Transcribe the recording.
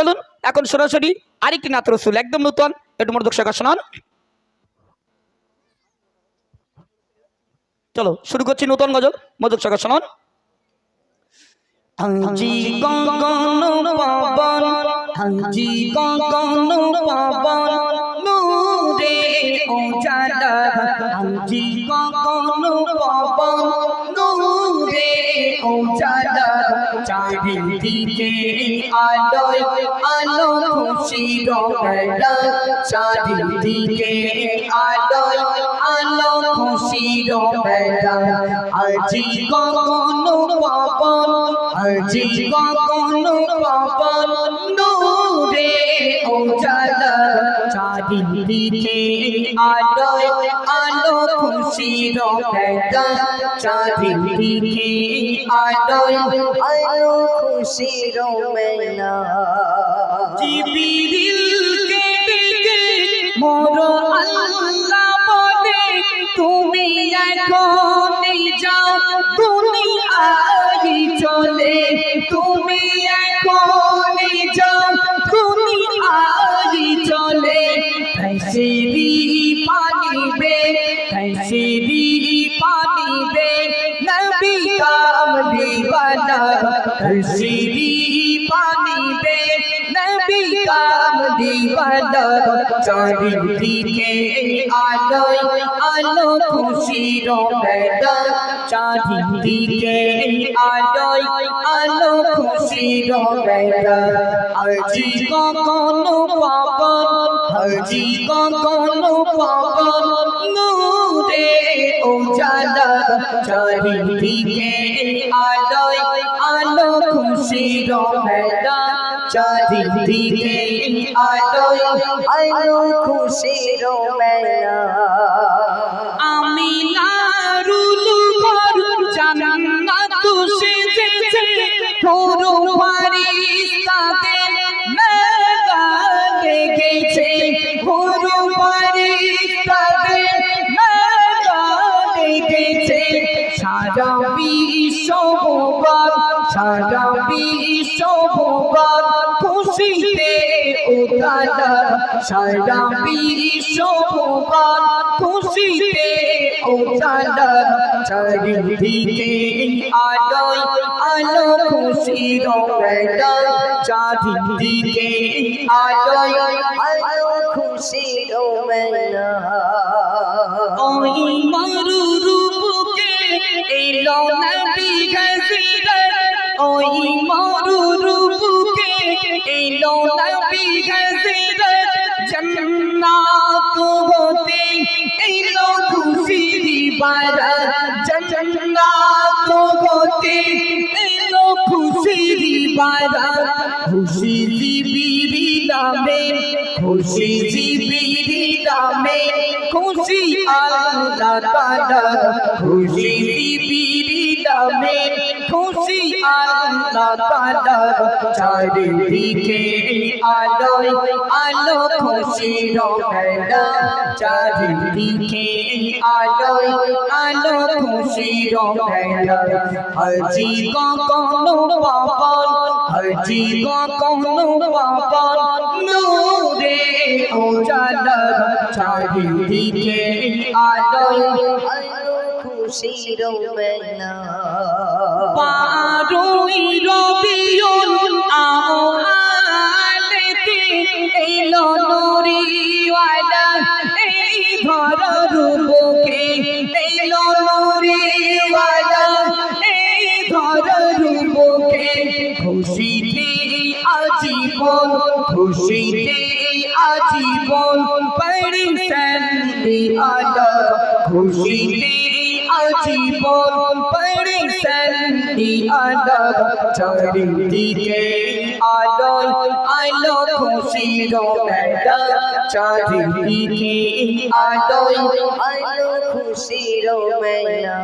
চলুন এখন সরাসরি আরেকটি নাত রসুল একদম নতুন, একটু মনোযোগ সহকারে শোনান। চলো শুরু করছি নতুন গজল, মনোযোগ সহকারে শোনান। হাজি গগন পাবন, হাজি গগন পাবন, নূরে উজালা, হাজি গগন পাবন, নূরে উজালা, চারিদিকে আলোয় আলো খুশির মেলা, চারিদিকে আলোয় আলো খুশির মেলা, হাজি গগন পাবন, হাজি গগন পাবন, নূরে উজালা, চারিদিকে আলোয় আলো খুশির মেলা, চারিদিকে আলোয় আলো খুশির মেলা। জিবরিলকে ডেকে মোর আল্লাহ বলে, তুমি এখনই যাও দুনিয়ায় চলে, তুমি এখনই যাও দুনিয়ায় চলে, তৈসিরি পানিবে, তৈসিরি পানিবে, নবী কামলিওয়ালা, তৈসিরি পানিবে, নবী কামলিওয়ালা, চারিদিকে আলোয় আলো খুশির মেলা, চারিদিকে আলোয় আলো খুশির মেলা, হাজি গগন পাবন, হাজি গগন পাবন, নূরে উজালা, চারিদিকে আলোয় আলো খুশির মেলা, চারিদিকে আলোয় আলো খুশির মেলা। আমিনারুল ঘর জান্নাত সেজেছে, পুরো ফারিস্তাদের মেলা লেগেছে, পুরো ফারিস্তাদের মেলা লেগেছে, সারা বিশ্ব ভুবন, সারা বিশ্ব ভুবন খুশিতে উতালা, সারা বিশ্ব ভুবন খুশিতে উতালা, চারিদিকে আলোয় আলো খুশির মেলা, চারিদিকে আলোয় আলো খুশির মেলা। ওই মরুরূপকে এলো নবী হযরত, ওই মরুরূপকে এলো নবী হযরত, জান্নাত হতে এলো খুশির বারাত, জান্নাত হতে এলো খুশির বারাত, খুশি জিবিরি নামে, খুশি জিবিরি নামে, খুশি আল্লাহ তাআলা, খুশি জিবিরি নামে, খুশি আল্লাহ তাআলা, চারিদিকে আলোয় আলো খুশির মেলা, চারিদিকে আলোয় আলো খুশির মেলা, হাজি গগন পাবন, হাজি গগন পাবন, নূরে উজালা, চারিদিকে আলোয় আলো খুশির মেলা। পারুই রবিউল আউয়ালেতে এলো নূরিওয়ালা, এই ধরার বুকে এলো নূরিওয়ালা, এই ধরার বুকে খুশিতে আজীবন, খুশিতে আজীবন পড়ছেন আলা, খুশিতে আজীবন পড়ছেন আলা, চারিদিকে আলোয় আলো খুশির মেলা, চারিদিকে আলোয় আলো খুশির মেলা।